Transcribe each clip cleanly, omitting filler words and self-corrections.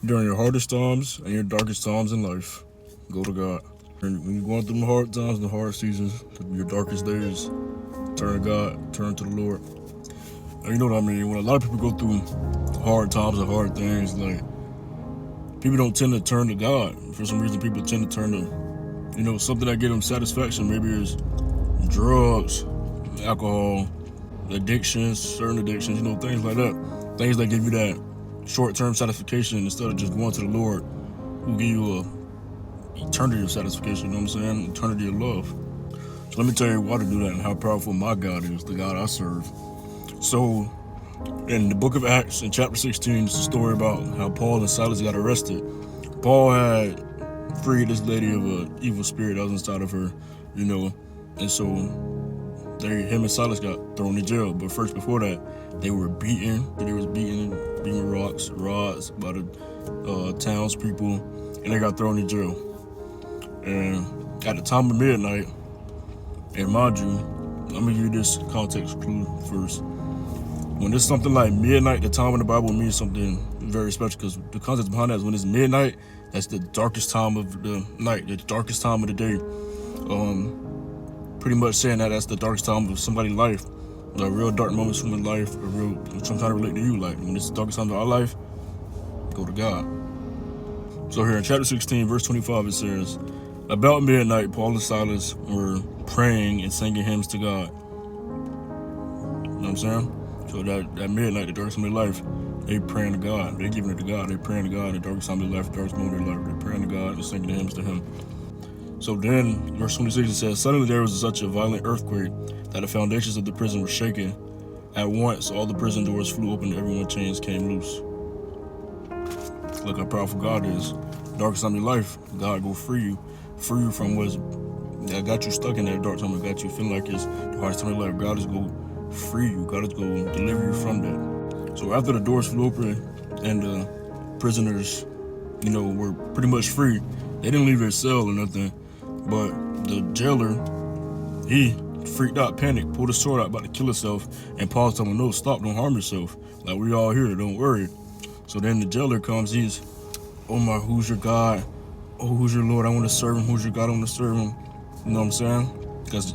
During your hardest times and your darkest times in life, go to God. And when you're going through the hard times, the hard seasons, your darkest days, turn to God, turn to the Lord. And you know what I mean? When a lot of people go through hard times and hard things, like, people don't tend to turn to God. For some reason, people tend to turn to, something that gives them satisfaction. Maybe it's drugs, alcohol, addictions, certain addictions, things like that. Things that give you that short-term satisfaction instead of just going to the Lord, who give you a eternity of satisfaction, you know what I'm saying? Eternity of love. So let me tell you why to do that and how powerful my God is, the God I serve. So in the book of Acts, in chapter 16, it's a story about how Paul and Silas got arrested. Paul had freed this lady of an evil spirit that was inside of her, and so him and Silas got thrown in jail. But first, before that, they were beaten. They was beaten with rods by the townspeople, and they got thrown in jail. And at the time of midnight, and mind you, I'm gonna give you this context clue first. When it's something like midnight, the time in the Bible means something very special, because the context behind that is when it's midnight, that's the darkest time of the night, the darkest time of the day. Pretty much saying that that's the darkest time of somebody's life. The real dark moments from their life, sometimes relate to you. Like, when it's the darkest time of our life, go to God. So here in chapter 16, verse 25, it says, about midnight, Paul and Silas were praying and singing hymns to God. You know what I'm saying? So that midnight, the darkest time of their life, they praying to God. They giving it to God. They praying to God. The darkest time of their life, the darkest moment of their life, they praying to God and singing hymns to Him. So then, verse 26, it says, suddenly there was such a violent earthquake that the foundations of the prison were shaken. At once, all the prison doors flew open and everyone's chains came loose. Look how powerful God is. Darkest time of your life, God go free you from what's that got you stuck in that dark time, that got you feeling like it's the hardest time of your life. God is go free you. God is go deliver you from that. So after the doors flew open and the prisoners, were pretty much free, they didn't leave their cell or nothing. But the jailer, he freaked out, panicked, pulled his sword out, about to kill himself. And Paul's telling him, no, stop, don't harm yourself. Like, we all here, don't worry. So then the jailer comes, he's, oh my, who's your God? Oh, who's your Lord? I want to serve him. Who's your God? I want to serve him. You know what I'm saying? Because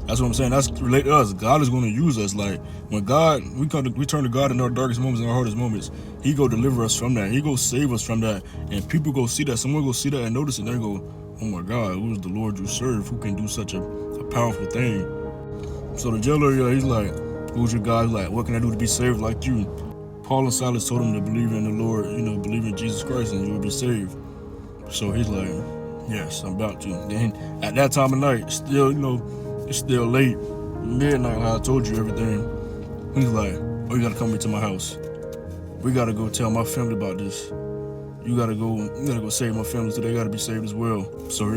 that's what I'm saying. That's related to us. God is going to use us. Like, when God, we turn to God in our darkest moments and our hardest moments, He go deliver us from that. He go save us from that. And people go see that. Someone go see that and notice it. And they go, oh my God, who is the Lord you serve? Who can do such a powerful thing? So the jailer, he's like, who's your God? He's like, what can I do to be saved like you? Paul and Silas told him to believe in the Lord, believe in Jesus Christ and you will be saved. So he's like, yes, I'm about to. Then at that time of night, still, it's still late, midnight, like I told you everything. He's like, oh, you gotta come into my house. We gotta go tell my family about this. You gotta go save my family so they gotta be saved as well. So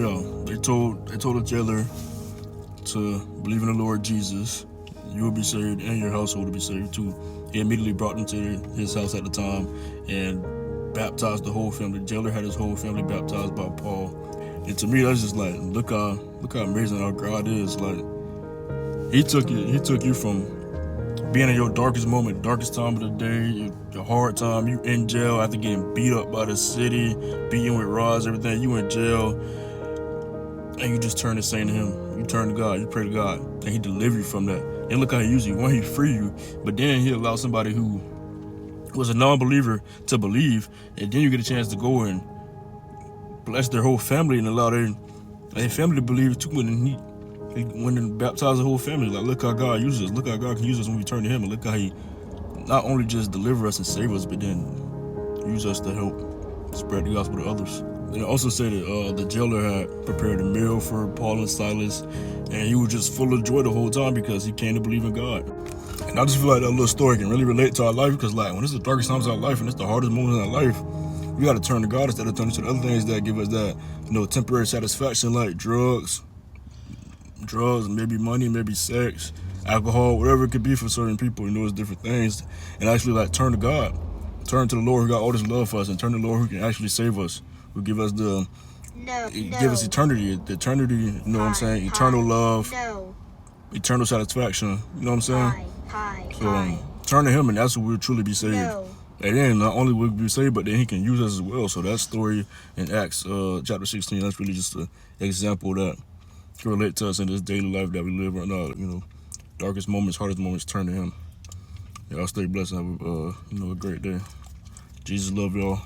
they told the jailer to believe in the Lord Jesus. You will be saved and your household will be saved too. He immediately brought them to his house at the time and baptized the whole family. The jailer had his whole family baptized by Paul. And to me, that's just like, look how amazing our God is. Like, He took you from being in your darkest moment, darkest time of the day, your hard time, you in jail after getting beat up by the city, beaten with rods, everything, you in jail, and you just turn to saying to Him, you turn to God, you pray to God, and He deliver you from that. And look how He uses you. One, He free you, but then He allow somebody who was a non-believer to believe, and then you get a chance to go and bless their whole family and allow their family to believe too. And He went and baptized the whole family. Like, look how God uses us. Look how God can use us when we turn to Him, and look how He not only just deliver us and save us, but then use us to help spread the gospel to others. And it also said that the jailer had prepared a meal for Paul and Silas, and he was just full of joy the whole time because he came to believe in God. And I just feel like that little story can really relate to our life, because like, when it's the darkest times of our life and it's the hardest moments in our life, we got to turn to God instead of turning to the other things that give us that, temporary satisfaction, like drugs, maybe money, maybe sex, alcohol, whatever it could be for certain people. It's different things. And actually, like, turn to God. Turn to the Lord who got all this love for us, and turn to the Lord who can actually save us, who give us give us eternity, you know what I'm saying? Eternal love, eternal satisfaction, you know what I'm saying? So turn to Him, and that's where we'll truly be saved. And then not only will we be saved, but then he can use us as well. So that story in Acts chapter 16, that's really just an example that can relate to us in this daily life that we live right now. You know, darkest moments, hardest moments, turn to him. Y'all stay blessed and have a great day. Jesus love y'all.